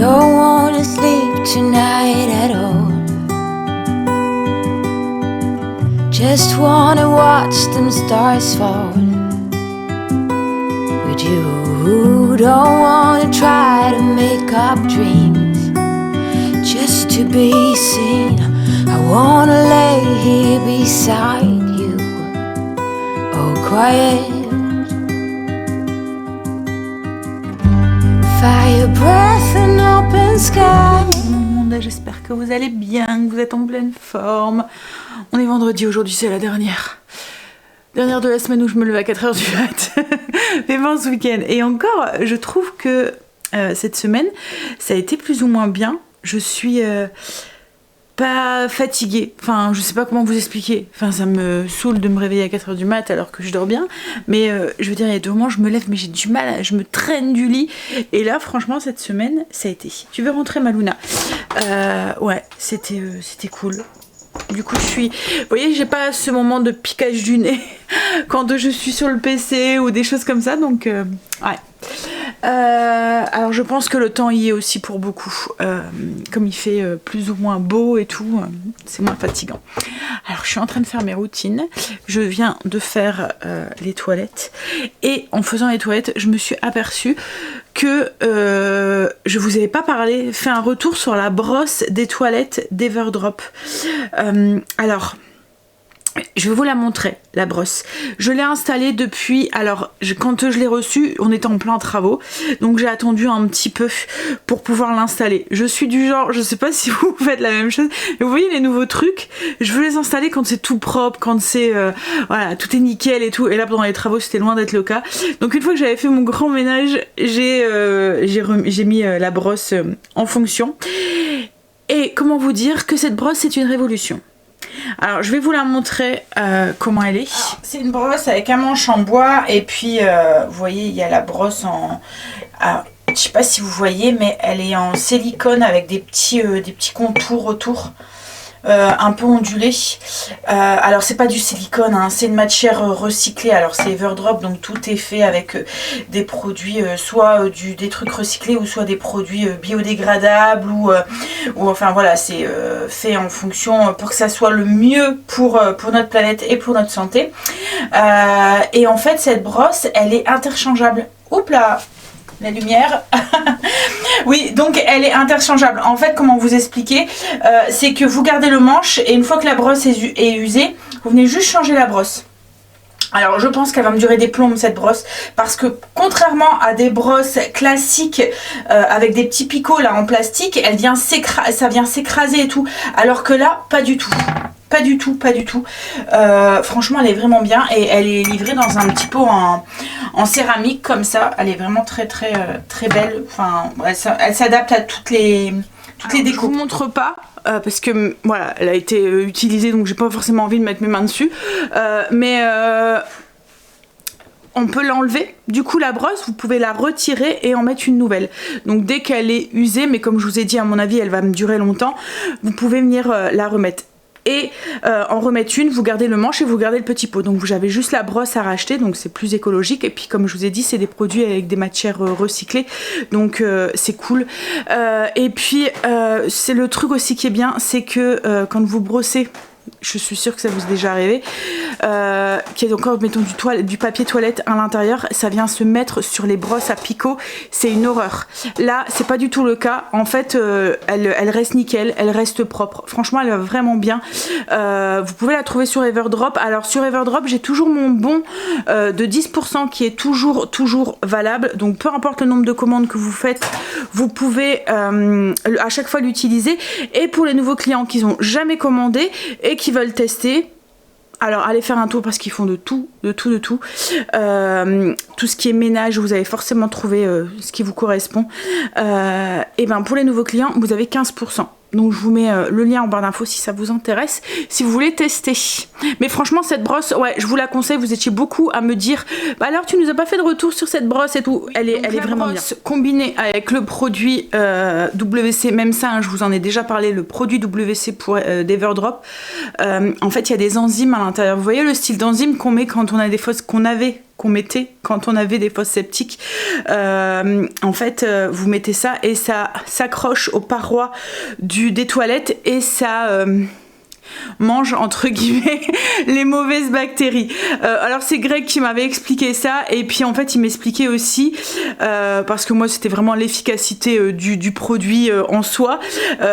don't wanna sleep tonight at all. Just wanna watch them stars fall. But you don't wanna try to make up dreams just to be seen. I wanna lay here beside you, oh quiet. Fire breath and open sky. J'espère que vous allez bien, que vous êtes en pleine forme. On est vendredi aujourd'hui, c'est la dernière de la semaine où je me lève à 4h du mat. Mais bon, ce week-end. Et encore, je trouve que cette semaine, ça a été plus ou moins bien. Je suis pas fatiguée. Enfin, je sais pas comment vous expliquer. Enfin, ça me saoule de me réveiller à 4h du mat alors que je dors bien. Mais je veux dire, il y a 2 moments, je me lève, mais j'ai du mal, je me traîne du lit. Et là, franchement, cette semaine, ça a été. Tu veux rentrer, Maluna? Ouais, c'était cool. Du coup, vous voyez, j'ai pas ce moment de piquage du nez quand je suis sur le PC ou des choses comme ça, donc ouais. Alors je pense que le temps y est aussi pour beaucoup. Comme il fait plus ou moins beau et tout, c'est moins fatigant. Alors je suis en train de faire mes routines. Je viens de faire les toilettes. Et en faisant les toilettes, je me suis aperçue que je vous avais pas fait un retour sur la brosse des toilettes d'Everdrop. Alors, je vais vous la montrer, la brosse. Je l'ai installée depuis, alors quand je l'ai reçue, on était en plein travaux, donc j'ai attendu un petit peu pour pouvoir l'installer. Je suis du genre, je sais pas si vous faites la même chose, mais vous voyez les nouveaux trucs, je veux les installer quand c'est tout propre, quand c'est, voilà, tout est nickel et tout, et là pendant les travaux c'était loin d'être le cas. Donc une fois que j'avais fait mon grand ménage, j'ai mis la brosse en fonction. Et comment vous dire que cette brosse c'est une révolution. Alors je vais vous la montrer comment elle est. C'est une brosse avec un manche en bois et puis vous voyez il y a la brosse en... Alors, je sais pas si vous voyez mais elle est en silicone avec des petits contours autour. Un peu ondulé. Alors c'est pas du silicone, hein, c'est une matière recyclée. Alors c'est Everdrop, donc tout est fait avec des produits soit des trucs recyclés ou soit des produits biodégradables ou enfin voilà, c'est fait en fonction pour que ça soit le mieux pour notre planète et pour notre santé. Et en fait cette brosse elle est interchangeable. Oups là, la lumière. Oui, donc elle est interchangeable. En fait, comment vous expliquer, c'est que vous gardez le manche et une fois que la brosse est usée, vous venez juste changer la brosse. Alors je pense qu'elle va me durer des plombes cette brosse parce que contrairement à des brosses classiques avec des petits picots là en plastique, ça vient s'écraser et tout, alors que là pas du tout. Pas du tout, pas du tout. Franchement, elle est vraiment bien et elle est livrée dans un petit pot en céramique comme ça. Elle est vraiment très très très belle. Enfin, elle s'adapte à toutes les décos. Je vous montre pas parce que voilà, elle a été utilisée donc j'ai pas forcément envie de mettre mes mains dessus. Mais on peut l'enlever. Du coup, la brosse, vous pouvez la retirer et en mettre une nouvelle. Donc dès qu'elle est usée, mais comme je vous ai dit, à mon avis, elle va me durer longtemps, vous pouvez venir la remettre. Et en remettre une, vous gardez le manche et vous gardez le petit pot. Donc vous avez juste la brosse à racheter, donc c'est plus écologique. Et puis comme je vous ai dit, c'est des produits avec des matières recyclées, donc c'est cool. Et puis c'est le truc aussi qui est bien, c'est que quand vous brossez, je suis sûre que ça vous est déjà arrivé, qu'il y a encore mettons du papier toilette à l'intérieur, ça vient se mettre sur les brosses à picot, c'est une horreur. Là c'est pas du tout le cas, en fait elle reste nickel, elle reste propre, franchement elle va vraiment bien. Vous pouvez la trouver sur Everdrop. Alors sur Everdrop j'ai toujours mon bon de 10% qui est toujours valable, donc peu importe le nombre de commandes que vous faites, vous pouvez à chaque fois l'utiliser. Et pour les nouveaux clients qui n'ont jamais commandé et qui veulent tester, alors allez faire un tour parce qu'ils font de tout. Tout ce qui est ménage, vous allez forcément trouver ce qui vous correspond. Et ben pour les nouveaux clients, vous avez 15%. Donc je vous mets le lien en barre d'infos si ça vous intéresse, si vous voulez tester. Mais franchement cette brosse, ouais, je vous la conseille. Vous étiez beaucoup à me dire, bah alors tu nous as pas fait de retour sur cette brosse et tout. Elle est vraiment bien. Combinée avec le produit WC, même ça, hein, je vous en ai déjà parlé, le produit WC pour d'Everdrop. En fait, il y a des enzymes à l'intérieur. Vous voyez le style d'enzymes qu'on met quand on a des fausses, qu'on avait qu'on mettait quand on avait des fosses septiques. En fait, vous mettez ça et ça s'accroche aux parois des toilettes et ça mange entre guillemets les mauvaises bactéries. Alors c'est Greg qui m'avait expliqué ça et puis en fait il m'expliquait aussi parce que moi c'était vraiment l'efficacité du produit en soi,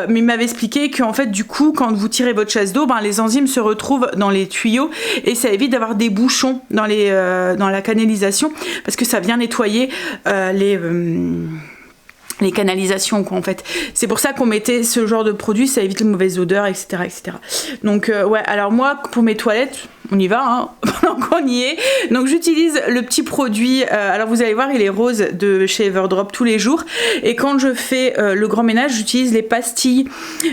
mais il m'avait expliqué qu'en fait du coup quand vous tirez votre chasse d'eau, ben, les enzymes se retrouvent dans les tuyaux et ça évite d'avoir des bouchons dans la canalisation parce que ça vient nettoyer les canalisations quoi en fait. C'est pour ça qu'on mettait ce genre de produit, ça évite les mauvaises odeurs, etc. etc. Donc ouais, alors moi pour mes toilettes, on y va hein, pendant qu'on y est. Donc j'utilise le petit produit, alors vous allez voir il est rose de chez Everdrop tous les jours et quand je fais le grand ménage j'utilise les pastilles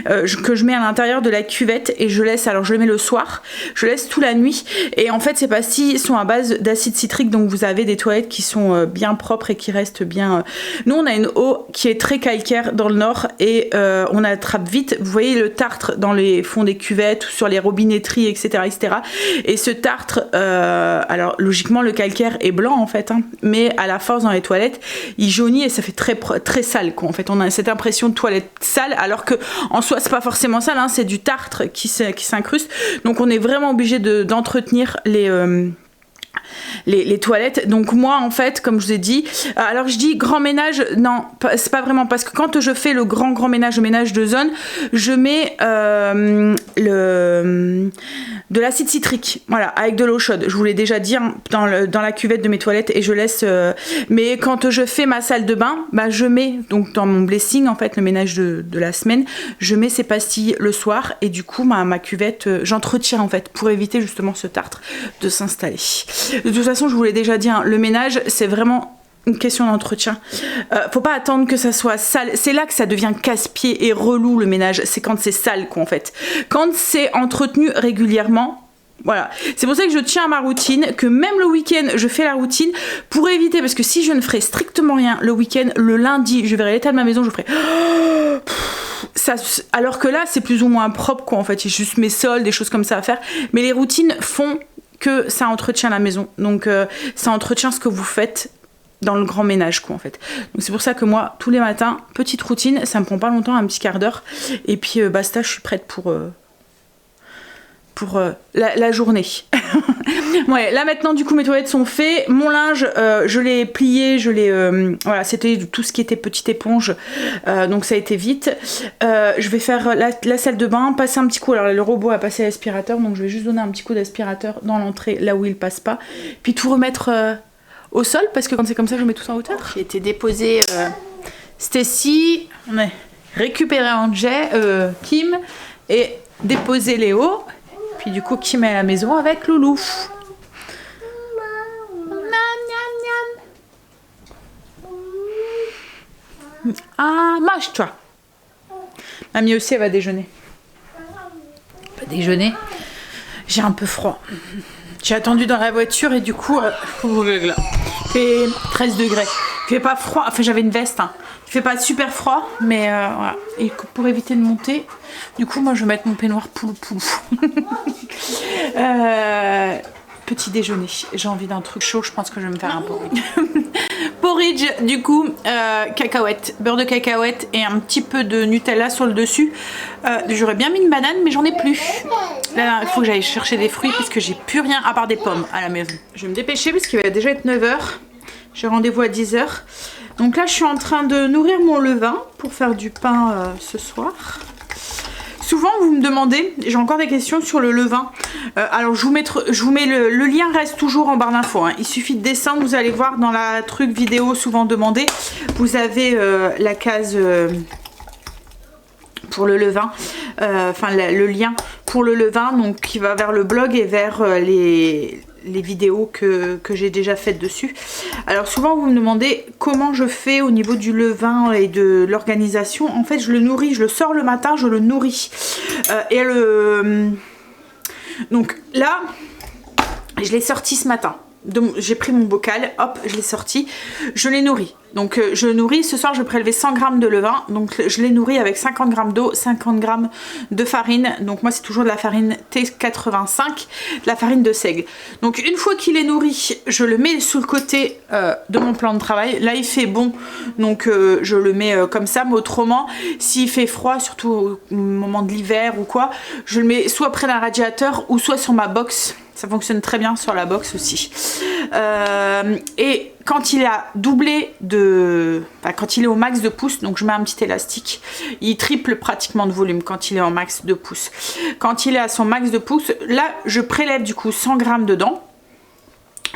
que je mets à l'intérieur de la cuvette et je laisse, alors je les mets le soir, je laisse toute la nuit et en fait ces pastilles sont à base d'acide citrique donc vous avez des toilettes qui sont bien propres et qui restent bien... Nous on a une eau qui est très calcaire dans le nord et on attrape vite, vous voyez le tartre dans les fonds des cuvettes ou sur les robinetteries etc. etc. Et ce tartre, alors logiquement le calcaire est blanc en fait, hein, mais à la force dans les toilettes, il jaunit et ça fait très sale quoi. En fait on a cette impression de toilette sale alors que en soi c'est pas forcément sale, hein, c'est du tartre qui s'incruste. Donc on est vraiment obligé d'entretenir les toilettes. Donc moi en fait comme je vous ai dit, alors je dis grand ménage, non c'est pas vraiment parce que quand je fais le grand ménage, le ménage de zone, je mets de l'acide citrique, voilà, avec de l'eau chaude, je vous l'ai déjà dit hein, dans la cuvette de mes toilettes et je laisse mais quand je fais ma salle de bain, bah, je mets donc dans mon blessing en fait le ménage de la semaine, je mets ces pastilles le soir et du coup ma cuvette j'entretiens en fait pour éviter justement ce tartre de s'installer. De toute façon je vous l'ai déjà dit hein, le ménage c'est vraiment une question d'entretien. Faut pas attendre que ça soit sale. C'est là que ça devient casse-pied et relou le ménage. C'est quand c'est sale quoi en fait. Quand c'est entretenu régulièrement. Voilà. C'est pour ça que je tiens à ma routine, que même le week-end je fais la routine pour éviter, parce que si je ne ferais strictement rien le week-end, le lundi je verrai l'état de ma maison, je ferai ça, alors que là c'est plus ou moins propre quoi en fait. Il y a juste mes sols, des choses comme ça à faire. Mais les routines font que ça entretient la maison. Donc ça entretient ce que vous faites dans le grand ménage quoi en fait. Donc c'est pour ça que moi tous les matins petite routine, ça me prend pas longtemps, un petit quart d'heure et puis basta, je suis prête pour la journée. Ouais, là maintenant du coup mes toilettes sont faites, mon linge je l'ai plié, voilà, c'était tout ce qui était petite éponge donc ça a été vite. Je vais faire la salle de bain, passer un petit coup, alors le robot a passé l'aspirateur donc je vais juste donner un petit coup d'aspirateur dans l'entrée là où il passe pas, puis tout remettre au sol parce que quand c'est comme ça je mets tout en hauteur. J'ai été déposé Stacy, on a récupéré Kim et déposé Léo, puis du coup Kim est à la maison avec Loulou. Ah, mange-toi. Mamie aussi elle va déjeuner. Pas déjeuner. J'ai un peu froid. J'ai attendu dans la voiture et du coup, il fait 13 degrés. Il fait pas froid, enfin j'avais une veste, hein. Il fait pas super froid, mais voilà. Et pour éviter de monter, du coup moi je vais mettre mon peignoir poulou. Petit déjeuner, j'ai envie d'un truc chaud, je pense que je vais me faire un porridge. Porridge, du coup, cacahuètes, beurre de cacahuète et un petit peu de Nutella sur le dessus. J'aurais bien mis une banane, mais j'en ai plus. Là, il faut que j'aille chercher des fruits parce que j'ai plus rien à part des pommes à la maison. Je vais me dépêcher parce qu'il va déjà être 9 h. J'ai rendez-vous à 10 h. Donc là, je suis en train de nourrir mon levain pour faire du pain ce soir. Souvent vous me demandez, j'ai encore des questions sur le levain. Alors je vous mets le lien reste toujours en barre d'infos, hein. Il suffit de descendre, vous allez voir dans la truc vidéo souvent demandé, vous avez la case pour le levain, enfin le lien pour le levain, donc qui va vers le blog et vers les vidéos que j'ai déjà faites dessus. Alors souvent vous me demandez comment je fais au niveau du levain et de l'organisation. En fait je le nourris, je le sors le matin, je le nourris donc là je l'ai sorti ce matin. j'ai pris mon bocal, hop, je l'ai sorti, je l'ai nourri. Donc je le nourris, ce soir je vais prélever 100 g de levain, donc je l'ai nourri avec 50 g d'eau, 50 g de farine, donc moi c'est toujours de la farine T85, de la farine de seigle. Donc une fois qu'il est nourri, je le mets sur le côté de mon plan de travail. Là il fait bon, donc je le mets comme ça, mais autrement, s'il fait froid, surtout au moment de l'hiver ou quoi, je le mets soit près d'un radiateur ou soit sur ma box. Ça fonctionne très bien sur la box aussi. Et quand il a doublé de... Enfin, quand il est au max de pouces, donc je mets un petit élastique, il triple pratiquement de volume quand il est en max de pouces. Quand il est à son max de pouces, là je prélève du coup 100 g dedans.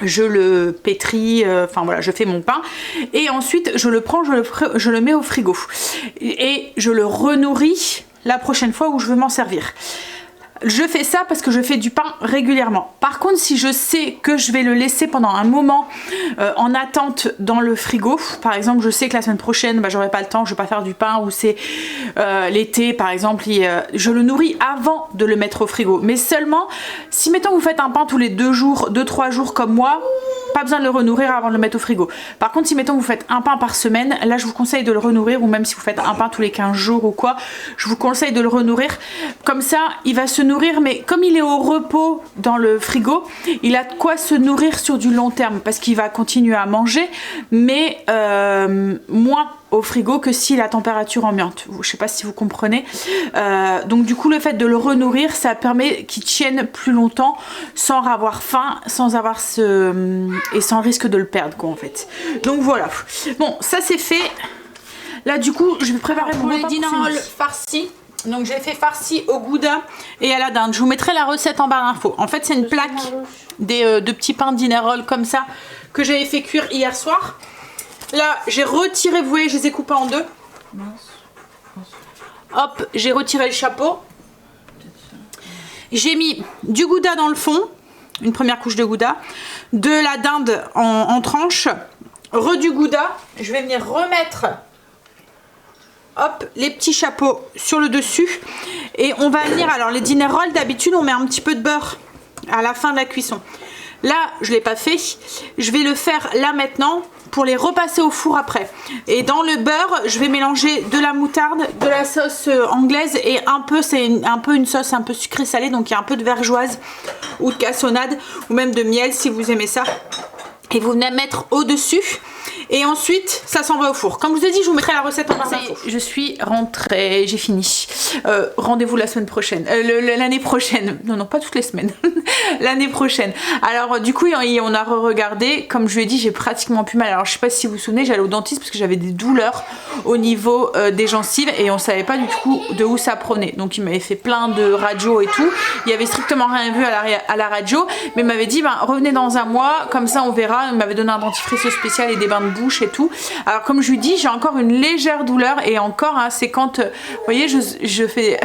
Je le pétris, enfin voilà, je fais mon pain. Et ensuite je le prends, je le mets au frigo. Et je le renourris la prochaine fois où je veux m'en servir. Je fais ça parce que je fais du pain régulièrement. Par contre, si je sais que je vais le laisser pendant un moment en attente dans le frigo, par exemple, je sais que la semaine prochaine, bah, j'aurai pas le temps, je vais pas faire du pain, ou c'est l'été par exemple, je le nourris avant de le mettre au frigo. Mais seulement, si mettons vous faites un pain tous les 2 jours, 2-3 jours comme moi, pas besoin de le renourrir avant de le mettre au frigo. Par contre, si mettons vous faites un pain par semaine, là je vous conseille de le renourrir, ou même si vous faites un pain tous les 15 jours ou quoi, je vous conseille de le renourrir. Comme ça, il va se nourrir, mais comme il est au repos dans le frigo, il a de quoi se nourrir sur du long terme, parce qu'il va continuer à manger, mais moins au frigo que si la température ambiante. Je sais pas si vous comprenez. Donc du coup le fait de le renourrir, ça permet qu'il tienne plus longtemps sans avoir faim, sans avoir et sans risque de le perdre quoi en fait. Donc voilà. Bon, ça c'est fait. Là du coup je vais préparer mon repas dinner roll farci. Donc j'ai fait farci au gouda et à la dinde. Je vous mettrai la recette en barre d'infos. En fait c'est une plaque de petits pains dinner roll comme ça que j'avais fait cuire hier soir. Là, j'ai retiré, vous voyez, je les ai coupés en 2. Hop, j'ai retiré le chapeau. J'ai mis du gouda dans le fond, une première couche de gouda, de la dinde en tranches, du gouda. Je vais venir remettre, hop, les petits chapeaux sur le dessus. Et on va venir, alors les dinner rolls, d'habitude, on met un petit peu de beurre à la fin de la cuisson. Là, je ne l'ai pas fait. Je vais le faire là maintenant pour les repasser au four après. Et dans le beurre, je vais mélanger de la moutarde, de la sauce anglaise et c'est un peu une sauce un peu sucrée salée. Donc il y a un peu de vergeoise ou de cassonade ou même de miel si vous aimez ça. Et vous venez mettre au-dessus. Et ensuite, ça s'en va au four. Comme je vous ai dit, je vous mettrai la recette en barre d'infos. Je suis rentrée, j'ai fini. Rendez-vous la semaine prochaine. L'année prochaine. Non, pas toutes les semaines. L'année prochaine. Alors, du coup, on a re-regardé. Comme je lui ai dit, j'ai pratiquement plus mal. Alors, je sais pas si vous vous souvenez, j'allais au dentiste parce que j'avais des douleurs au niveau des gencives et on savait pas du tout de où ça prenait. Donc, il m'avait fait plein de radios et tout. Il y avait strictement rien vu à la radio. Mais il m'avait dit, ben, revenez dans un mois. Comme ça, on verra. Il m'avait donné un dentifrice spécial et des bains de bouche et tout. Alors comme je lui dis, j'ai encore une légère douleur et encore hein, c'est quand vous voyez je fais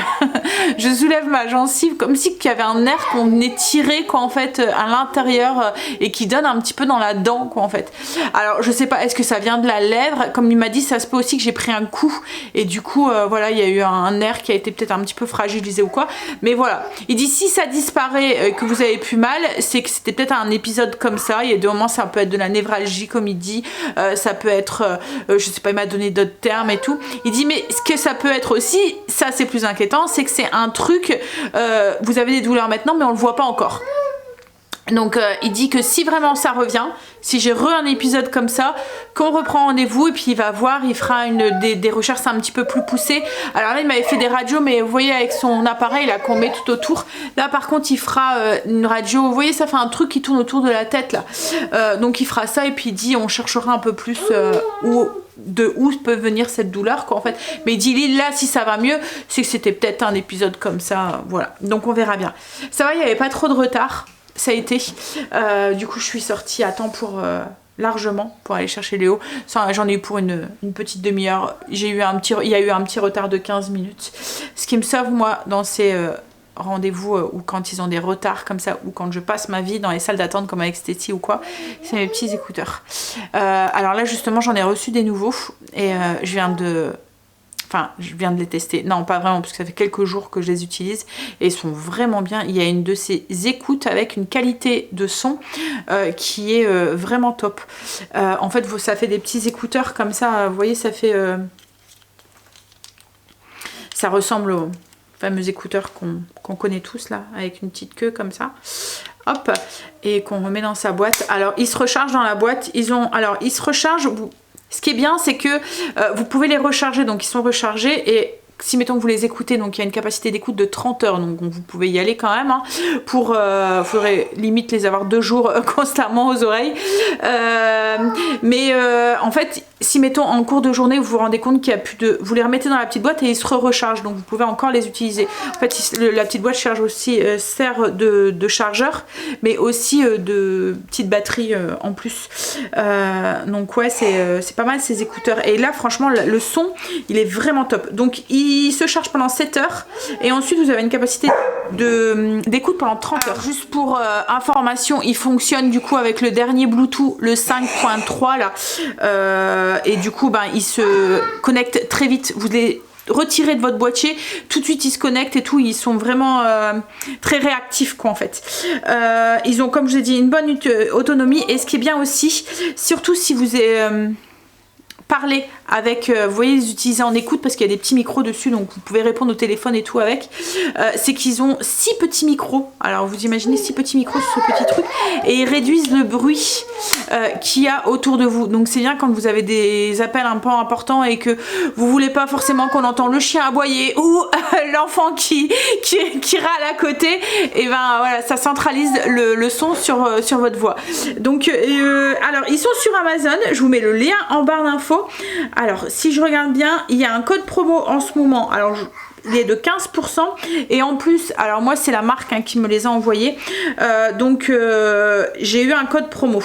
je soulève ma gencive comme si qu'il y avait un nerf qu'on étirait quoi en fait à l'intérieur et qui donne un petit peu dans la dent quoi en fait. Alors je sais pas, est-ce que ça vient de la lèvre? Comme il m'a dit, ça se peut aussi que j'ai pris un coup et du coup voilà, il y a eu un nerf qui a été peut-être un petit peu fragilisé ou quoi, mais voilà, il dit si ça disparaît que vous avez plus mal, c'est que c'était peut-être un épisode comme ça. Il y a des moments ça peut être de la névralgie comme il dit, ça peut être je sais pas, il m'a donné d'autres termes et tout. Il dit mais ce que ça peut être aussi, ça c'est plus inquiétant, c'est que c'est un truc vous avez des douleurs maintenant mais on le voit pas encore. Donc il dit que si vraiment ça revient, si j'ai un épisode comme ça, qu'on reprend rendez-vous et puis il va voir, il fera des recherches un petit peu plus poussées. Alors là il m'avait fait des radios mais vous voyez avec son appareil là qu'on met tout autour. Là par contre il fera une radio, vous voyez ça fait un truc qui tourne autour de la tête là. Donc il fera ça et puis il dit on cherchera un peu plus où peut venir cette douleur quoi en fait. Mais il dit là si ça va mieux, c'est que c'était peut-être un épisode comme ça, voilà. Donc on verra bien. Ça va, il n'y avait pas trop de retard. Ça a été, du coup je suis sortie à temps pour largement pour aller chercher Léo. J'en ai eu pour une petite demi-heure. Il y a eu un petit retard de 15 minutes. Ce qui me sauve moi dans ces rendez-vous ou quand ils ont des retards comme ça ou quand je passe ma vie dans les salles d'attente comme avec Stétie ou quoi, c'est mes petits écouteurs. Alors là justement j'en ai reçu des nouveaux et je viens de Enfin, je viens de les tester. Non, pas vraiment, parce que ça fait quelques jours que je les utilise. Et ils sont vraiment bien. Il y a une de ces écoutes avec une qualité de son qui est vraiment top. En fait, ça fait des petits écouteurs comme ça. Vous voyez, ça fait... ça ressemble aux fameux écouteurs qu'on connaît tous, là, avec une petite queue comme ça. Hop, et qu'on remet dans sa boîte. Alors, ils se rechargent dans la boîte. Ils se rechargent... Ce qui est bien, c'est que vous pouvez les recharger, donc ils sont rechargés et si mettons que vous les écoutez, donc il y a une capacité d'écoute de 30 heures, donc vous pouvez y aller quand même, hein, pour, faudrait limite les avoir 2 jours constamment aux oreilles, mais en fait, si mettons en cours de journée, vous vous rendez compte qu'il y a plus de, vous les remettez dans la petite boîte et ils se rechargent, donc vous pouvez encore les utiliser. En fait, la petite boîte charge aussi, sert de chargeur, mais aussi de petite batterie en plus. Donc ouais, c'est pas mal ces écouteurs. Et là, franchement, le son, il est vraiment top. Donc il se charge pendant 7 heures et ensuite vous avez une capacité d'écoute pendant 30 heures. Alors, juste pour information, il fonctionne du coup avec le dernier Bluetooth, le 5.3 là, et du coup il se connecte très vite. Vous les retirez de votre boîtier, tout de suite ils se connectent et tout. Ils sont vraiment très réactifs quoi en fait. Ils ont, comme je vous ai dit, une bonne autonomie, et ce qui est bien aussi, surtout si vous parler avec, vous voyez, les utiliser en écoute parce qu'il y a des petits micros dessus, donc vous pouvez répondre au téléphone et tout avec, c'est qu'ils ont 6 petits micros. Alors vous imaginez 6 petits micros sur ce petit truc, et ils réduisent le bruit qu'il y a autour de vous. Donc c'est bien quand vous avez des appels un peu importants et que vous voulez pas forcément qu'on entend le chien aboyer ou l'enfant qui râle à côté, et ben voilà, ça centralise le son sur votre voix. Donc alors ils sont sur Amazon, je vous mets le lien en barre d'infos. Alors si je regarde bien, il y a un code promo en ce moment, alors il est de 15%, et en plus, alors moi c'est la marque qui me les a envoyés, donc j'ai eu un code promo.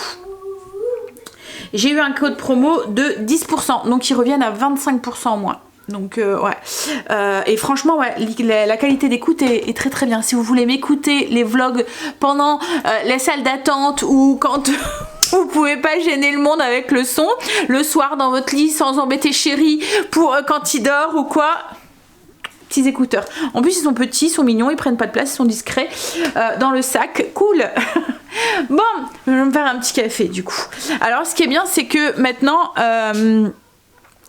J'ai eu un code promo de 10%, donc ils reviennent à 25% en moins. Donc ouais, et franchement ouais, la qualité d'écoute est très très bien. Si vous voulez m'écouter les vlogs pendant les salles d'attente, ou quand vous pouvez pas gêner le monde avec le son, le soir dans votre lit sans embêter chéri pour quand il dort ou quoi, petits écouteurs. En plus ils sont petits, ils sont mignons, ils prennent pas de place, ils sont discrets dans le sac, cool. Bon, je vais me faire un petit café du coup. Alors ce qui est bien, c'est que maintenant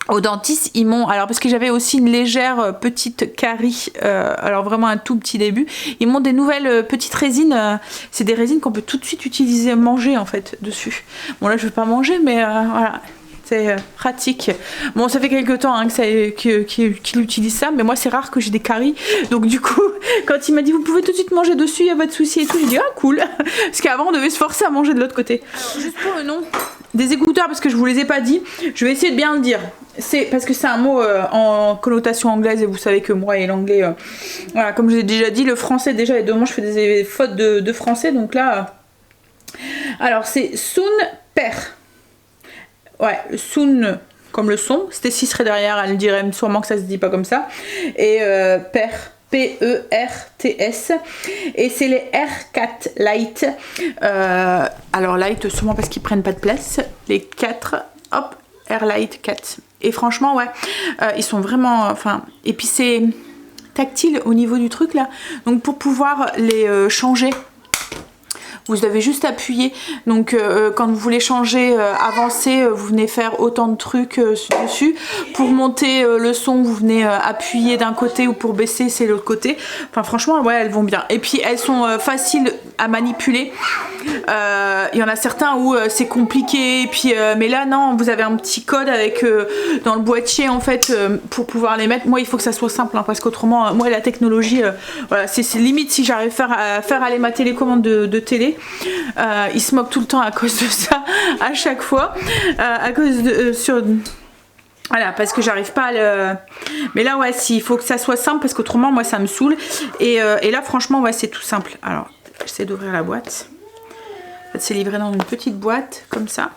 au dentiste, ils m'ont... Alors, parce que j'avais aussi une légère petite carie, alors vraiment un tout petit début, ils m'ont des nouvelles petites résines. C'est des résines qu'on peut tout de suite utiliser, manger en fait, dessus. Bon là, je vais pas manger, mais voilà, c'est pratique. Bon, ça fait quelques temps qu'il utilise ça, mais moi, c'est rare que j'ai des caries. Donc du coup, quand il m'a dit, vous pouvez tout de suite manger dessus, il n'y a pas de souci et tout, j'ai dit, ah cool. Parce qu'avant, on devait se forcer à manger de l'autre côté. Alors, juste pour le nom des écouteurs, parce que je vous les ai pas dit, je vais essayer de bien le dire. C'est parce que c'est un mot en connotation anglaise, et vous savez que moi et l'anglais, voilà, comme je l'ai déjà dit, le français, déjà les 2 mots, je fais des fautes de français, donc là, alors c'est Soon Per. Ouais, Soon comme le son, Stécie serait derrière, elle dirait sûrement que ça se dit pas comme ça, et Per. P-E-R-T-S, et c'est les R4 Light. Alors Light sûrement parce qu'ils prennent pas de place, les 4, hop, Airlight 4. Et franchement ouais, ils sont vraiment, enfin, et puis c'est tactile au niveau du truc là, donc pour pouvoir les changer, vous avez juste appuyé. Donc quand vous voulez changer, avancer, vous venez faire autant de trucs dessus. Pour monter le son, vous venez appuyer d'un côté, ou pour baisser, c'est l'autre côté. Enfin franchement, ouais, elles vont bien. Et puis elles sont faciles à manipuler. Il y en a certains où c'est compliqué. Et puis, mais là, non, vous avez un petit code avec dans le boîtier en fait pour pouvoir les mettre. Moi, il faut que ça soit simple, parce qu'autrement, moi, la technologie, voilà, c'est limite si j'arrive à faire aller ma télécommande de télé. Il se moque tout le temps à cause de ça, à chaque fois, à cause de voilà, parce que j'arrive pas à le... Mais là ouais, il faut que ça soit simple, parce qu'autrement moi ça me saoule, et là franchement ouais, c'est tout simple. Alors j'essaie d'ouvrir la boîte. En fait, c'est livré dans une petite boîte comme ça,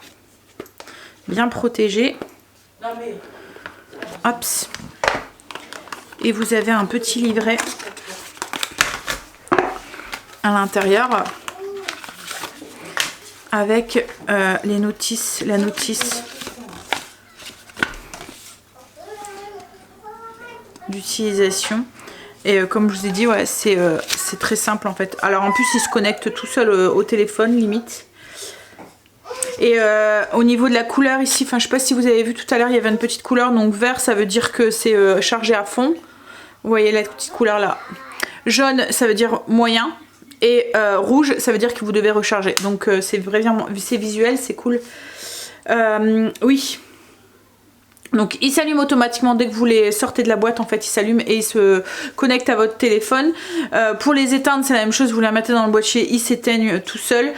bien protégé. Hop. Et vous avez un petit livret à l'intérieur avec les notices, la notice. d'utilisation. Et comme je vous ai dit, ouais, c'est très simple en fait. Alors en plus, il se connecte tout seul au téléphone, limite. Et au niveau de la couleur ici, enfin je sais pas si vous avez vu tout à l'heure, il y avait une petite couleur. Donc vert, ça veut dire que c'est chargé à fond. Vous voyez la petite couleur là. Jaune, ça veut dire moyen. Et rouge, ça veut dire que vous devez recharger. Donc c'est vraiment, c'est visuel, c'est cool. Oui. Donc il s'allume automatiquement dès que vous les sortez de la boîte, en fait il s'allume et il se connecte à votre téléphone. Pour les éteindre c'est la même chose, vous la mettez dans le boîtier, ils s'éteignent tout seuls.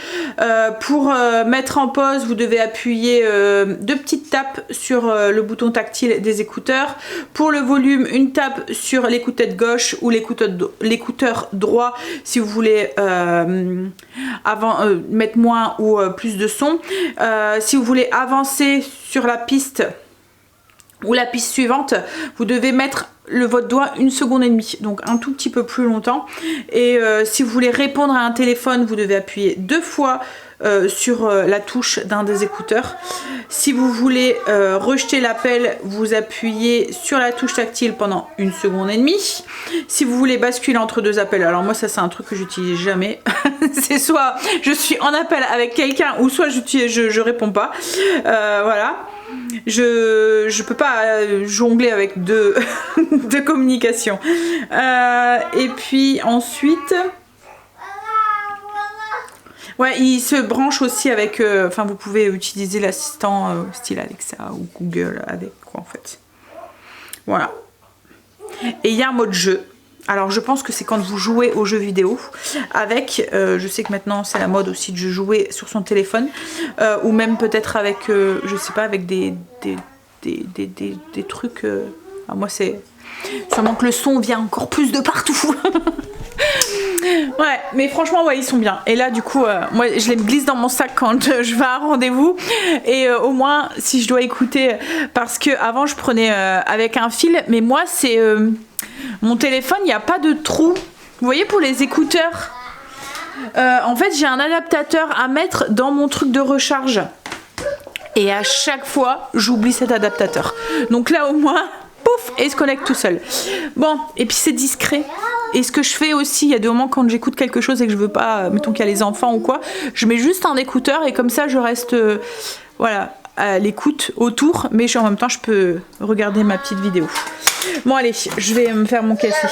Pour mettre en pause, vous devez appuyer 2 petites tapes sur le bouton tactile des écouteurs. Pour le volume, une tape sur l'écouteur gauche ou l'écouteur droit si vous voulez mettre moins ou plus de son. Si vous voulez avancer sur la piste ou la piste suivante, vous devez mettre votre doigt 1,5 seconde, donc un tout petit peu plus longtemps. Et si vous voulez répondre à un téléphone, vous devez appuyer 2 fois sur la touche d'un des écouteurs. Si vous voulez rejeter l'appel, vous appuyez sur la touche tactile pendant 1,5 seconde. Si vous voulez basculer entre 2 appels, alors moi ça c'est un truc que j'utilise jamais. C'est soit je suis en appel avec quelqu'un ou soit je réponds pas. Voilà. Je peux pas jongler avec deux communications. Et puis ensuite, ouais, il se branche aussi avec. Enfin, vous pouvez utiliser l'assistant style Alexa ou Google avec quoi en fait. Voilà. Et il y a un mode jeu. Alors je pense que c'est quand vous jouez aux jeux vidéo avec, je sais que maintenant c'est la mode aussi de jouer sur son téléphone ou même peut-être avec, je sais pas, avec des trucs, moi c'est, sûrement que le son vient encore plus de partout. Ouais, mais franchement ouais ils sont bien. Et là du coup moi je les glisse dans mon sac quand je vais à un rendez-vous. Et au moins si je dois écouter, parce que avant je prenais avec un fil, mais moi c'est mon téléphone, il n'y a pas de trou. Vous voyez pour les écouteurs, en fait j'ai un adaptateur à mettre dans mon truc de recharge. Et à chaque fois j'oublie cet adaptateur. Donc là au moins, pouf, et il se connecte tout seul. Bon, et puis c'est discret. Et ce que je fais aussi, il y a des moments quand j'écoute quelque chose et que je veux pas, mettons qu'il y a les enfants ou quoi, je mets juste un écouteur et comme ça je reste, voilà, à l'écoute autour, mais en même temps je peux regarder ma petite vidéo. Bon allez, je vais me faire mon café.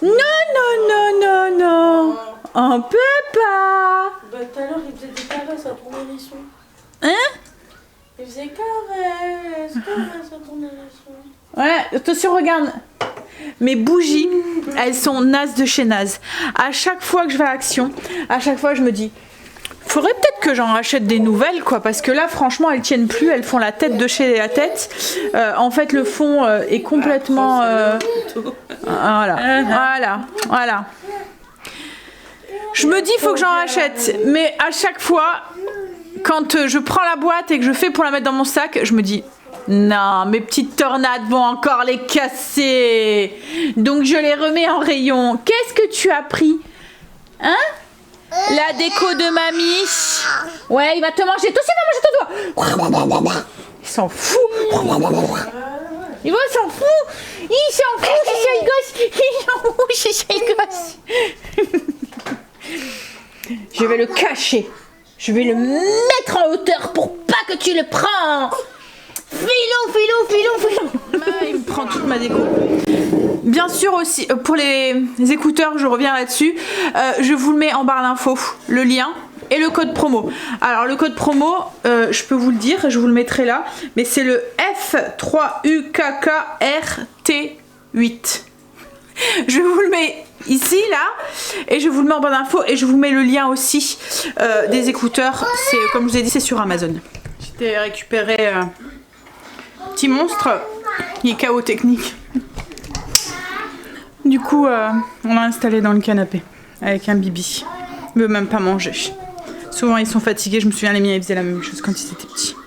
Non, non, non, non, non. On peut pas. Bah tout à l'heure il faisait des caresses à ton hérisson. Hein? Il faisait caresses à ton hérisson. Ouais, attention, regarde. Mes bougies, elles sont nazes de chez naze. À chaque fois que je vais à Action, à chaque fois je me dis, faudrait peut-être que j'en rachète des nouvelles, quoi, parce que là franchement elles tiennent plus, elles font la tête de chez la tête. En fait le fond est complètement voilà. Je me dis faut que j'en rachète, mais à chaque fois quand je prends la boîte et que je fais pour la mettre dans mon sac, je me dis non, mes petites tornades vont encore les casser. Donc je les remets en rayon. Qu'est-ce que tu as pris? Hein? La déco de mamie. Ouais, il va te manger. Toi aussi, il va manger ton doigt. Il s'en fout. Il s'en fout. Il s'en fout, c'est ça le gosse. Il s'en fout, c'est ça le gosse. Je vais le cacher. Je vais le mettre en hauteur pour pas que tu le prends. Filou. Il me prend toute ma déco. Bien sûr aussi, pour les écouteurs, je reviens là-dessus, je vous le mets en barre d'infos, le lien et le code promo. Alors le code promo, je peux vous le dire, je vous le mettrai là, mais c'est le F3UKKRT8. Je vous le mets ici, là, et je vous le mets en barre d'infos, et je vous mets le lien aussi des écouteurs. C'est, comme je vous ai dit, c'est sur Amazon. J'étais récupéré petit monstre, il est KO technique. Du coup, on l'a installé dans le canapé avec un bibi. Il veut même pas manger. Souvent, ils sont fatigués. Je me souviens, les miens, ils faisaient la même chose quand ils étaient petits.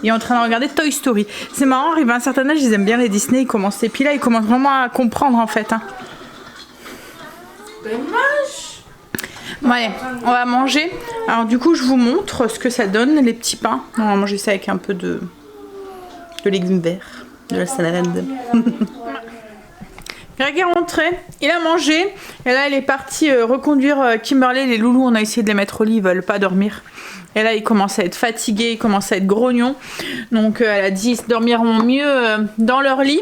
Il est en train de regarder Toy Story. C'est marrant, arrivé à un certain âge, ils aiment bien les Disney. Ils commencent. Et puis là, ils commencent vraiment à comprendre en fait. Hein. Bon, allez, on va manger. Alors, du coup, je vous montre ce que ça donne, les petits pains. On va manger ça avec un peu de légumes verts. de la salade. Greg est rentré, il a mangé et là il est parti reconduire Kimberley. Les loulous, on a essayé de les mettre au lit, ils veulent pas dormir. Et là il commence à être fatigué, il commence à être grognon. Donc elle a dit ils dormiront mieux dans leur lit.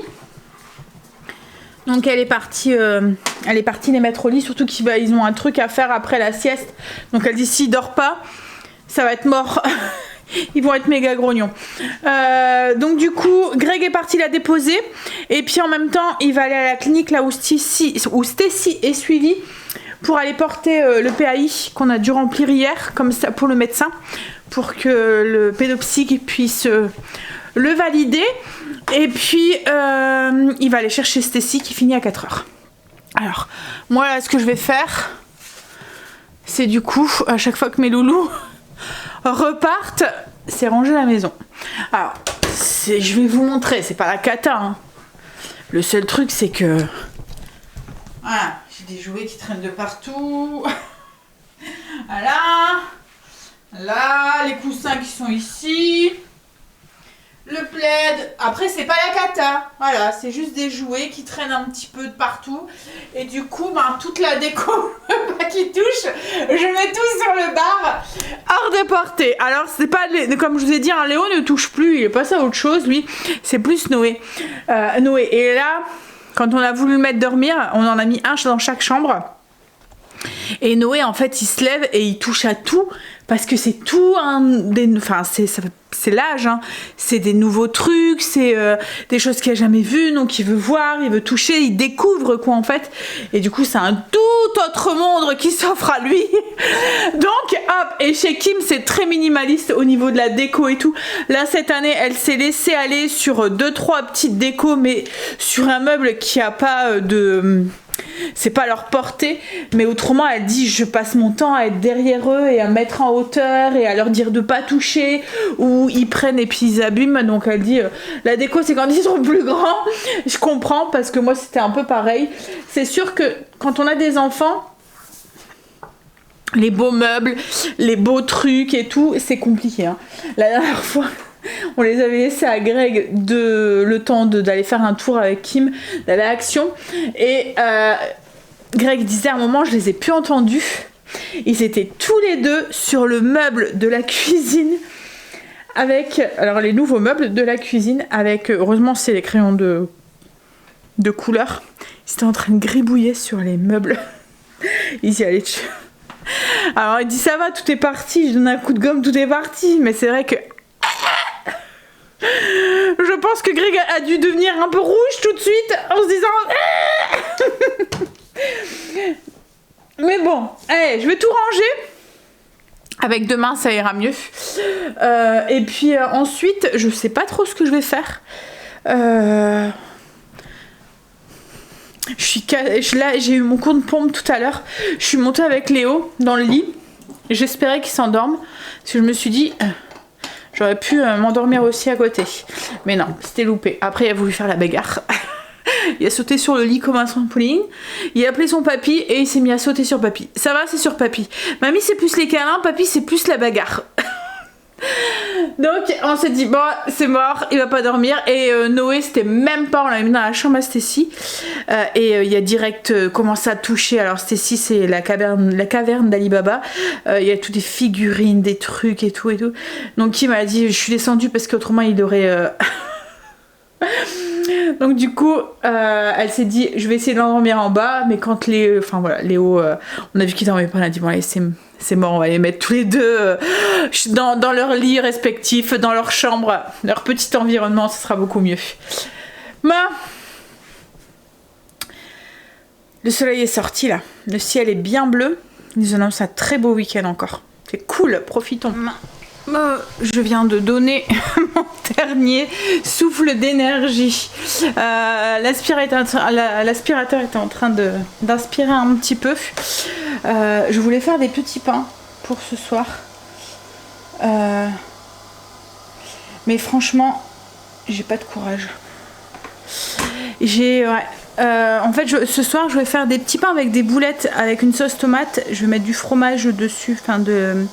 Donc elle est partie les mettre au lit, surtout qu'ils ont un truc à faire après la sieste. Donc elle dit s'ils dorment pas, ça va être mort. Ils vont être méga grognons. Donc du coup, Greg est parti la déposer. Et puis en même temps, il va aller à la clinique là où Stacy est suivie pour aller porter le PAI qu'on a dû remplir hier, comme ça pour le médecin, pour que le pédopsyque puisse le valider. Et puis il va aller chercher Stacy qui finit à 4h. Alors, moi là, ce que je vais faire, c'est du coup, à chaque fois que mes loulous repartent, c'est ranger la maison. Alors, je vais vous montrer, c'est pas la cata, hein. Le seul truc, c'est que voilà, j'ai des jouets qui traînent de partout. Voilà. Là, les coussins qui sont ici. Le plaid. Après, c'est pas la cata. Voilà, c'est juste des jouets qui traînent un petit peu de partout. Et du coup, toute la déco qui touche, je mets tout sur le bar, hors de portée. Alors, c'est pas, comme je vous ai dit, Léo ne touche plus. Il est passé à autre chose, lui. C'est plus Noé. Et là, quand on a voulu le mettre dormir, on en a mis un dans chaque chambre. Et Noé, en fait, il se lève et il touche à tout. Parce que c'est tout c'est l'âge, hein. C'est des nouveaux trucs, c'est des choses qu'il n'a jamais vues, donc il veut voir, il veut toucher, il découvre quoi en fait. Et du coup, c'est un tout autre monde qui s'offre à lui. Donc, hop, et chez Kim, c'est très minimaliste au niveau de la déco et tout. Là, cette année, elle s'est laissée aller sur 2-3 petites décos, mais sur un meuble qui a pas de... C'est pas leur portée, mais autrement elle dit je passe mon temps à être derrière eux et à mettre en hauteur et à leur dire de pas toucher, ou ils prennent et puis ils abîment. Donc elle dit la déco c'est quand ils sont plus grands. Je comprends parce que moi c'était un peu pareil. C'est sûr que quand on a des enfants, les beaux meubles, les beaux trucs et tout, c'est compliqué, hein. La dernière fois on les avait laissés à Greg le temps d'aller faire un tour avec Kim, d'aller à Action. Et Greg disait à un moment, je les ai plus entendus. Ils étaient tous les deux sur le meuble de la cuisine. Alors les nouveaux meubles de la cuisine. Heureusement c'est les crayons de couleur. Ils étaient en train de gribouiller sur les meubles. Ils y allaient dessus. Alors il dit ça va, tout est parti. Je donne un coup de gomme, tout est parti. Mais c'est vrai que... Je pense que Greg a dû devenir un peu rouge tout de suite en se disant mais bon, allez, je vais tout ranger. Avec demain ça ira mieux. Et puis ensuite je sais pas trop ce que je vais faire. Là j'ai eu mon coup de pompe tout à l'heure. Je suis montée avec Léo dans le lit. J'espérais qu'il s'endorme parce que je me suis dit j'aurais pu m'endormir aussi à côté. Mais non, c'était loupé. Après, il a voulu faire la bagarre. Il a sauté sur le lit comme un trampoline. Il a appelé son papy et il s'est mis à sauter sur papy. Ça va, c'est sur papy. Mamie, c'est plus les câlins. Papy, c'est plus la bagarre. Donc, on s'est dit, bon, c'est mort, il va pas dormir. Et Noé, c'était même pas, on l'a mis dans la chambre à Stacy. Et il y a direct commencé à toucher. Alors, Stacy, c'est la caverne d'Ali Baba. Il y a toutes des figurines, des trucs et tout et tout. Donc, Kim m'a dit, je suis descendue parce qu'autrement, il aurait... Donc du coup elle s'est dit je vais essayer de l'endormir en bas, mais quand Léo on a vu qu'il dormait pas, on a dit bon allez c'est mort, on va les mettre tous les deux dans leur lit respectif, dans leur chambre, leur petit environnement, ce sera beaucoup mieux. Le soleil est sorti là, le ciel est bien bleu, ils nous annoncent un très beau week-end encore, c'est cool, profitons. Je viens de donner mon dernier souffle d'énergie. L'aspirateur était en train d'aspirer un petit peu. Je voulais faire des petits pains pour ce soir. Mais franchement, j'ai pas de courage. En fait, ce soir, je vais faire des petits pains avec des boulettes avec une sauce tomate. Je vais mettre du fromage dessus, enfin de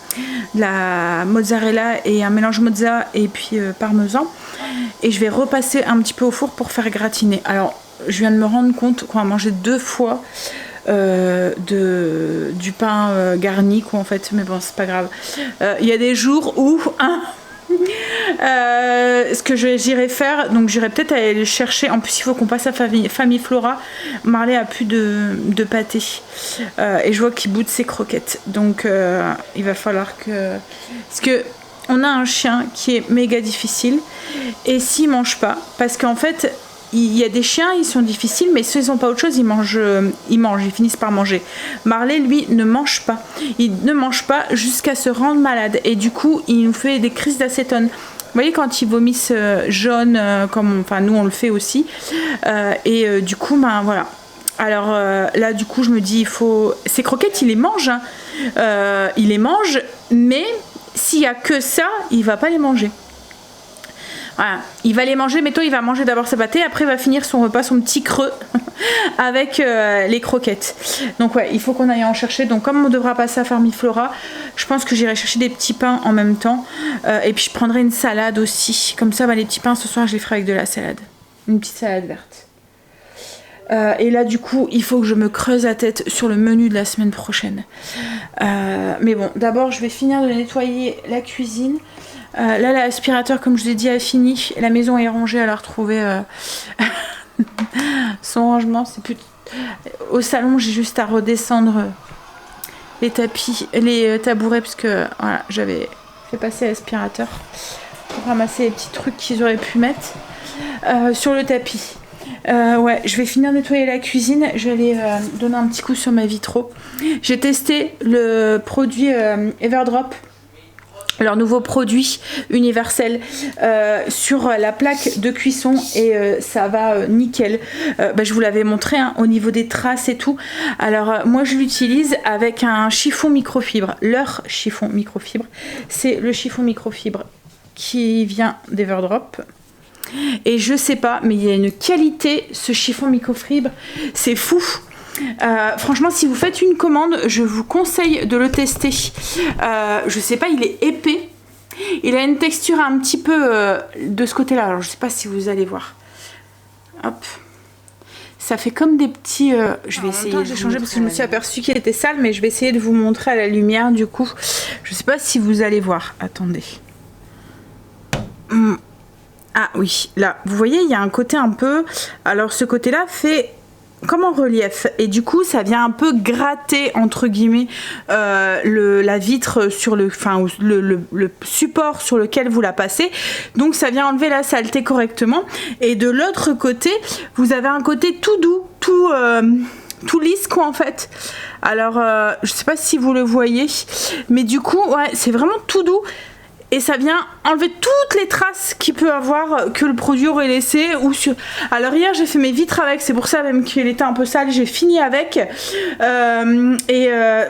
la mozzarella et un mélange mozza et puis parmesan. Et je vais repasser un petit peu au four pour faire gratiner. Alors, je viens de me rendre compte qu'on va manger 2 fois du pain garni, quoi, en fait. Mais bon, c'est pas grave. Il y a des jours où... ce que j'irai faire, donc j'irai peut-être aller le chercher. En plus il faut qu'on passe à Famille Flora. Marley a plus de pâté et je vois qu'il bout de ses croquettes, donc il va falloir que, parce que on a un chien qui est méga difficile et s'il mange pas, parce qu'en fait il y a des chiens, ils sont difficiles, mais s'ils n'ont pas autre chose, ils finissent par manger. Marley, lui, ne mange pas. Il ne mange pas jusqu'à se rendre malade. Et du coup, il nous fait des crises d'acétone. Vous voyez, quand ils vomissent jaune, enfin nous on le fait aussi. Du coup, ben voilà. Alors là, du coup, je me dis, il faut... Ces croquettes, il les mange. Hein. Il les mange, mais s'il n'y a que ça, il va pas les manger. Voilà. Il va les manger, mais toi il va manger d'abord sa pâté, après il va finir son repas, son petit creux avec les croquettes. Donc ouais, il faut qu'on aille en chercher. Donc comme on devra passer à Famille Flora, je pense que j'irai chercher des petits pains en même temps. Et puis je prendrai une salade aussi. Comme ça, les petits pains ce soir je les ferai avec de la salade. Une petite salade verte. Et là du coup il faut que je me creuse la tête sur le menu de la semaine prochaine. Mais bon, d'abord je vais finir de nettoyer la cuisine. Là l'aspirateur, comme je l'ai dit, a fini. La maison est rangée, elle a retrouvé son rangement. C'est plus... Au salon j'ai juste à redescendre les tapis, les tabourets, parce que voilà, j'avais fait passer l'aspirateur pour ramasser les petits trucs qu'ils auraient pu mettre sur le tapis. Ouais, je vais finir de nettoyer la cuisine. Je vais aller donner un petit coup sur mes vitraux. J'ai testé le produit Everdrop, leur nouveau produit universel sur la plaque de cuisson, et ça va nickel. Je vous l'avais montré hein, au niveau des traces et tout. Alors moi je l'utilise avec un chiffon microfibre. Leur chiffon microfibre, c'est le chiffon microfibre qui vient d'Everdrop. Et je sais pas, mais il y a une qualité, ce chiffon microfibre, c'est fou. Franchement, si vous faites une commande, je vous conseille de le tester. Je sais pas, il est épais. Il a une texture un petit peu de ce côté-là. Alors, je sais pas si vous allez voir. Hop. Ça fait comme des petits... je vais essayer de changer parce que je me suis aperçue qu'il était sale, mais je vais essayer de vous montrer à la lumière du coup. Je sais pas si vous allez voir. Attendez. Ah oui, là, vous voyez, il y a un côté un peu... Alors, ce côté-là fait comme en relief. Et du coup, ça vient un peu gratter, entre guillemets, la vitre sur le support sur lequel vous la passez. Donc, ça vient enlever la saleté correctement. Et de l'autre côté, vous avez un côté tout doux, tout lisse, quoi, en fait. Alors, je sais pas si vous le voyez. Mais du coup, ouais, c'est vraiment tout doux. Et ça vient enlever toutes les traces qu'il peut avoir, que le produit aurait laissé. Alors hier j'ai fait mes vitres avec, c'est pour ça même qu'il était un peu sale, j'ai fini avec.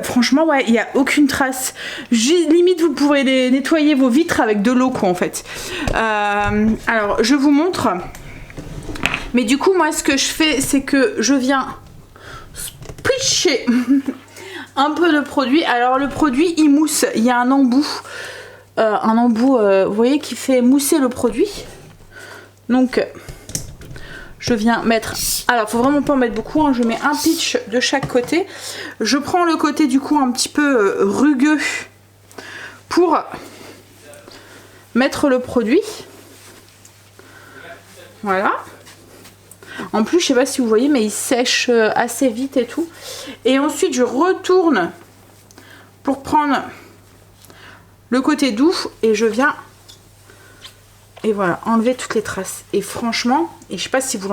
Franchement ouais, il n'y a aucune trace. Limite vous pourrez nettoyer vos vitres avec de l'eau quoi en fait. Alors je vous montre. Mais du coup moi ce que je fais c'est que je viens spritcher un peu de produit. Alors le produit il mousse, il y a un embout. Vous voyez, qui fait mousser le produit. Donc je viens mettre, alors faut vraiment pas en mettre beaucoup hein. Je mets un pitch de chaque côté. Je prends le côté du coup un petit peu rugueux pour mettre le produit. Voilà. En plus je sais pas si vous voyez, mais il sèche assez vite et tout. Et ensuite je retourne pour prendre le côté doux et je viens et voilà enlever toutes les traces. Et franchement, et je sais pas si vous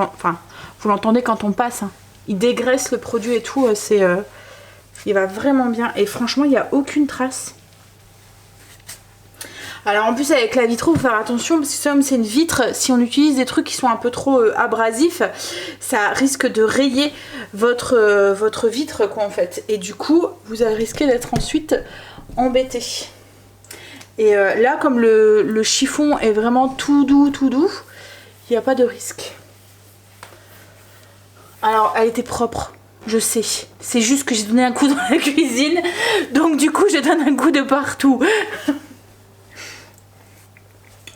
l'entendez quand on passe hein, il dégraisse le produit et tout, il va vraiment bien. Et franchement il n'y a aucune trace. Alors en plus avec la vitre, il faut faire attention parce que comme c'est une vitre, si on utilise des trucs qui sont un peu trop abrasifs, ça risque de rayer votre vitre quoi en fait. Et du coup vous allez risquer d'être ensuite embêté. Et là comme le chiffon est vraiment tout doux, il n'y a pas de risque. Alors, elle était propre, je sais. C'est juste que j'ai donné un coup dans la cuisine. Donc, du coup, je donne un coup de partout.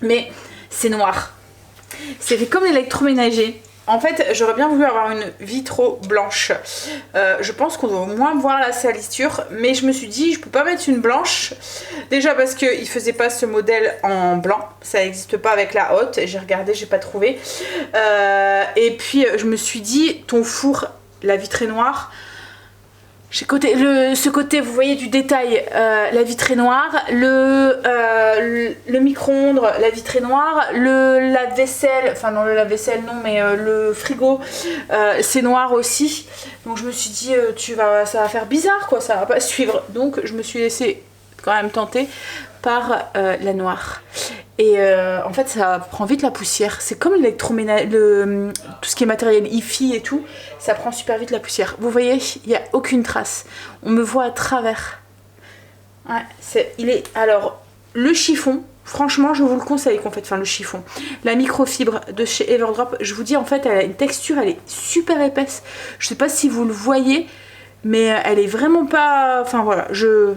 Mais c'est noir. C'est fait comme l'électroménager. En fait, j'aurais bien voulu avoir une vitre blanche. Je pense qu'on doit au moins voir la salissure. Mais je me suis dit, je peux pas mettre une blanche. Déjà parce qu'il faisait pas ce modèle en blanc. Ça n'existe pas avec la haute. J'ai regardé, j'ai pas trouvé. Et puis, je me suis dit, ton four, la vitre est noire. Ce côté, vous voyez, du détail, la vitre est noire, le micro-ondes, la vitre est noire, le lave-vaisselle, enfin non, le lave-vaisselle non, mais le frigo, c'est noir aussi. Donc je me suis dit, ça va faire bizarre quoi, ça va pas suivre. Donc je me suis laissée quand même tenter par la noire. Et en fait ça prend vite la poussière. C'est comme l'électroménager, tout ce qui est matériel hi-fi et tout, ça prend super vite la poussière. Vous voyez, il n'y a aucune trace. On me voit à travers. Ouais, alors, le chiffon, franchement je vous le conseille en fait, enfin le chiffon. La microfibre de chez Everdrop, je vous dis en fait elle a une texture, elle est super épaisse. Je sais pas si vous le voyez, mais elle est vraiment pas... Enfin voilà, je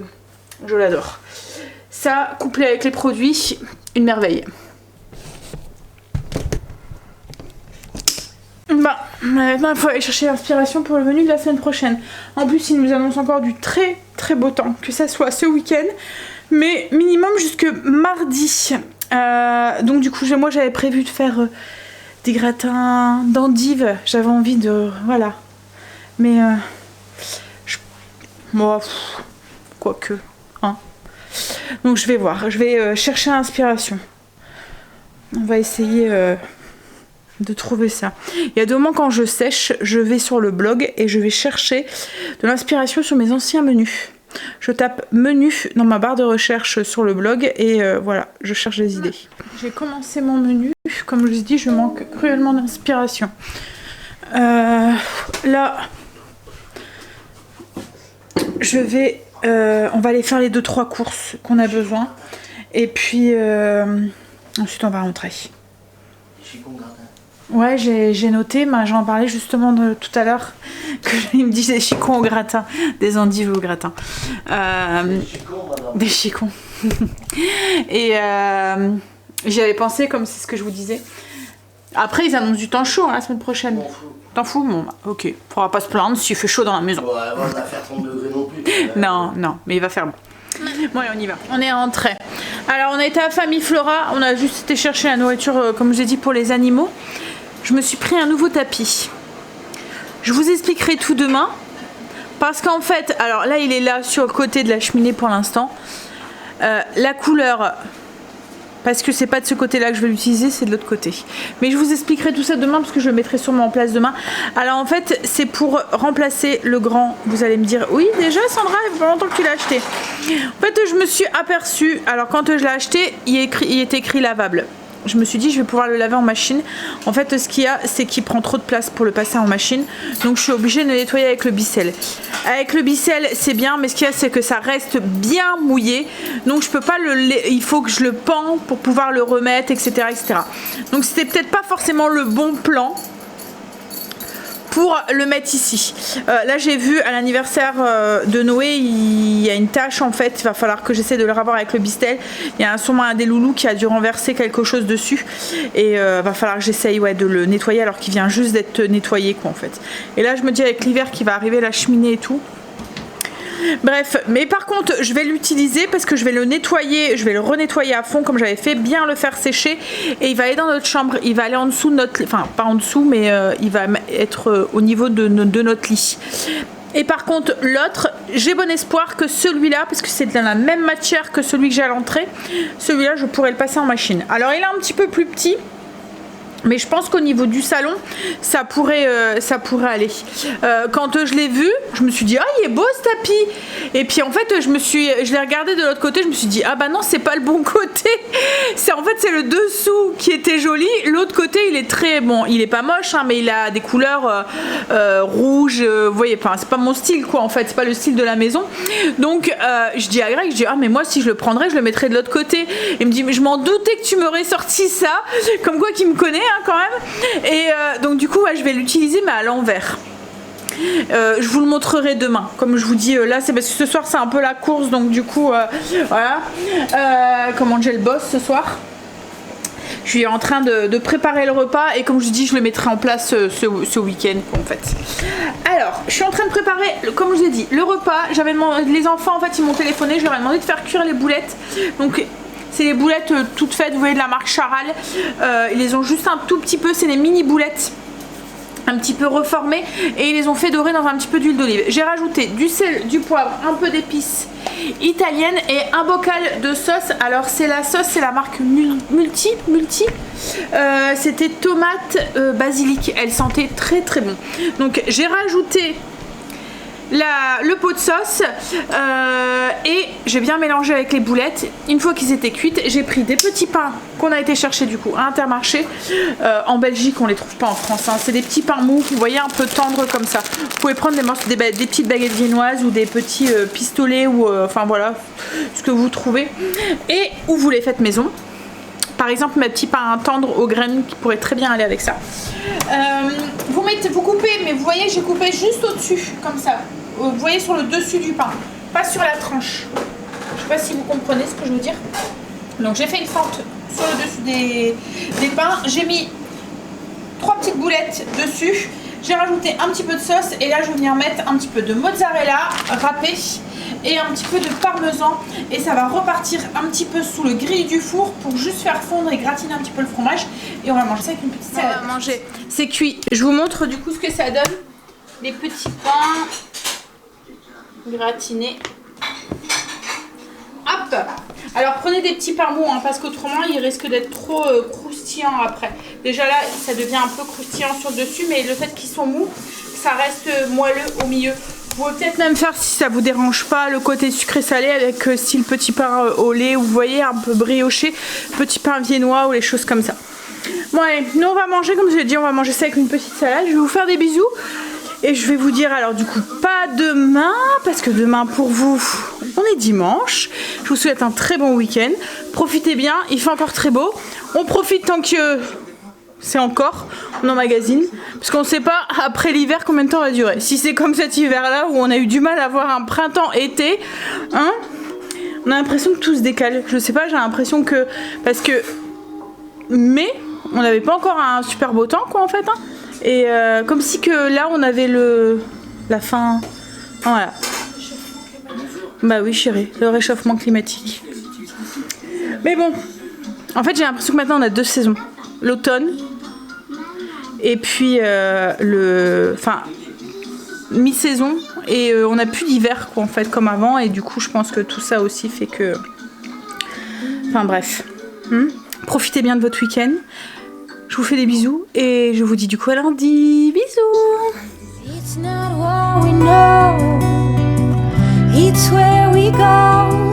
l'adore. Ça, couplé avec les produits, une merveille. Maintenant il faut aller chercher l'inspiration pour le menu de la semaine prochaine. En plus, il nous annonce encore du très très beau temps, que ça soit ce week-end, mais minimum jusque mardi. Donc du coup, moi j'avais prévu de faire des gratins d'endives. J'avais envie de... Voilà. Mais... Moi, quoique... Hein. Donc je vais voir, je vais chercher l'inspiration. On va essayer de trouver ça. Il y a 2 moments quand je sèche, je vais sur le blog et je vais chercher de l'inspiration sur mes anciens menus. Je tape menu dans ma barre de recherche sur le blog et voilà, je cherche des idées. J'ai commencé mon menu, comme je vous ai dit, je manque cruellement d'inspiration. Là, je vais... on va aller faire les 2-3 courses qu'on a besoin. Et puis ensuite on va rentrer. Ouais, j'ai noté, j'en parlais justement tout à l'heure. Il me dit des chicons au gratin, des endives au gratin. Des chicons. Et j'y avais pensé, comme c'est ce que je vous disais. Après, ils annoncent du temps chaud la semaine prochaine. T'en fous? Bon, ok. Faudra pas se plaindre s'il fait chaud dans la maison. Ouais, on va faire 30 degrés non plus. Non, mais il va faire bon. Bon, allez, on y va. On est rentré. Alors, on a été à Famille Flora. On a juste été chercher la nourriture, comme je l'ai dit, pour les animaux. Je me suis pris un nouveau tapis. Je vous expliquerai tout demain. Parce qu'en fait, alors là, il est là sur le côté de la cheminée pour l'instant. La couleur... Parce que c'est pas de ce côté-là que je vais l'utiliser, c'est de l'autre côté. Mais je vous expliquerai tout ça demain parce que je le mettrai sûrement en place demain. Alors en fait, c'est pour remplacer le grand. Vous allez me dire, oui, déjà Sandra, il fait pas longtemps que tu l'as acheté. En fait, je me suis aperçue, alors quand je l'ai acheté, il est écrit lavable. Je me suis dit, je vais pouvoir le laver en machine. En fait, ce qu'il y a, c'est qu'il prend trop de place pour le passer en machine. Donc, je suis obligée de le nettoyer avec le Bicel. Avec le Bicel, c'est bien, mais ce qu'il y a, c'est que ça reste bien mouillé. Donc, je peux pas il faut que je le pends pour pouvoir le remettre, etc., etc. Donc, c'était peut-être pas forcément le bon plan pour le mettre ici. Là j'ai vu à l'anniversaire de Noé, il y a une tache en fait, il va falloir que j'essaie de le ravoir avec le Bistel. Il y a sûrement un des loulous qui a dû renverser quelque chose dessus et va falloir que j'essaye de le nettoyer alors qu'il vient juste d'être nettoyé quoi en fait. Et là je me dis avec l'hiver qui va arriver, la cheminée et tout. Bref, mais par contre je vais l'utiliser parce que je vais le nettoyer, je vais le renettoyer à fond comme j'avais fait, bien le faire sécher et il va aller dans notre chambre, il va aller en dessous de notre lit, enfin pas en dessous mais il va être au niveau de notre lit. Et par contre l'autre, j'ai bon espoir que celui-là, parce que c'est dans la même matière que celui que j'ai à l'entrée, celui-là je pourrais le passer en machine. Alors il est un petit peu plus petit. Mais je pense qu'au niveau du salon, ça pourrait aller. Quand je l'ai vu, je me suis dit, ah, il est beau ce tapis. Et puis en fait, je l'ai regardé de l'autre côté, je me suis dit, ah bah non, c'est pas le bon côté. En fait, c'est le dessous qui était joli. L'autre côté, il est très, bon, il est pas moche, hein, mais il a des couleurs rouges. Vous voyez, enfin, c'est pas mon style, quoi, en fait. C'est pas le style de la maison. Donc, je dis à Greg, ah, mais moi, si je le prendrais, je le mettrais de l'autre côté. Il me dit, mais je m'en doutais que tu m'aurais sorti ça. Comme quoi, qu'il me connaît. hein, quand même. Et donc du coup, ouais, je vais l'utiliser mais à l'envers. Je vous le montrerai demain. Comme je vous dis, là c'est parce que ce soir c'est un peu la course, donc du coup voilà. Comment j'ai le boss ce soir. Je suis en train de préparer le repas et comme je dis, je le mettrai en place ce week-end en fait. Alors, je suis en train de préparer, comme je vous ai dit, le repas. J'avais demandé, les enfants en fait ils m'ont téléphoné, je leur ai demandé de faire cuire les boulettes. Donc c'est les boulettes toutes faites, vous voyez, de la marque Charal. Ils les ont juste un tout petit peu, c'est des mini boulettes un petit peu reformées et ils les ont fait dorer dans un petit peu d'huile d'olive. J'ai rajouté du sel, du poivre, un peu d'épices italiennes et un bocal de sauce. Alors c'est la sauce, c'est la marque Multi. C'était tomate basilic. Elle sentait très très bon. Donc j'ai rajouté le pot de sauce et j'ai bien mélangé avec les boulettes. Une fois qu'ils étaient cuites, j'ai pris des petits pains qu'on a été chercher du coup à Intermarché. En Belgique on les trouve pas en France, hein. C'est des petits pains mous, vous voyez, un peu tendres comme ça. Vous pouvez prendre des petites baguettes viennoises ou des petits pistolets ou enfin voilà ce que vous trouvez et ou vous les faites maison. Par exemple, mes petits pains tendres aux graines qui pourraient très bien aller avec ça. Vous coupez, mais vous voyez, j'ai coupé juste au-dessus, comme ça. Vous voyez, sur le dessus du pain, pas sur la tranche. Je sais pas si vous comprenez ce que je veux dire. Donc j'ai fait une fente sur le dessus des pains. J'ai mis 3 petites boulettes dessus. J'ai rajouté un petit peu de sauce et là je vais venir mettre un petit peu de mozzarella râpé et un petit peu de parmesan et ça va repartir un petit peu sous le grill du four pour juste faire fondre et gratiner un petit peu le fromage et on va manger ça avec une petite salade. On va manger, c'est cuit. Je vous montre du coup ce que ça donne. Les petits pains gratinés. Hop. Alors prenez des petits pains mous hein, parce qu'autrement il risque d'être trop croustillant après. Déjà là ça devient un peu croustillant sur le dessus mais le fait qu'ils sont mous ça reste moelleux au milieu. Vous pouvez peut-être même faire, si ça vous dérange pas, le côté sucré salé avec style petit pain au lait, vous voyez, un peu brioché, petit pain viennois ou les choses comme ça. Bon allez, nous on va manger, comme je l'ai dit, on va manger ça avec une petite salade. Je vais vous faire des bisous et je vais vous dire alors du coup pas demain parce que demain pour vous on est dimanche. Je vous souhaite un très bon week-end. Profitez bien, il fait encore très beau. On profite tant que c'est encore, on emmagasine parce qu'on ne sait pas après l'hiver combien de temps va durer. Si c'est comme cet hiver là où on a eu du mal à avoir un printemps-été, hein, on a l'impression que tout se décale. Je sais pas, j'ai l'impression que parce que mai on n'avait pas encore un super beau temps quoi en fait hein. Et comme si que là on avait la fin, voilà. Bah oui chérie, le réchauffement climatique. Mais bon, en fait j'ai l'impression que maintenant on a 2 saisons. L'automne et puis mi-saison et on n'a plus d'hiver quoi en fait comme avant et du coup je pense que tout ça aussi fait que enfin bref profitez bien de votre week-end, je vous fais des bisous et je vous dis du coup à lundi, bisous. It's not what we know, it's where we go.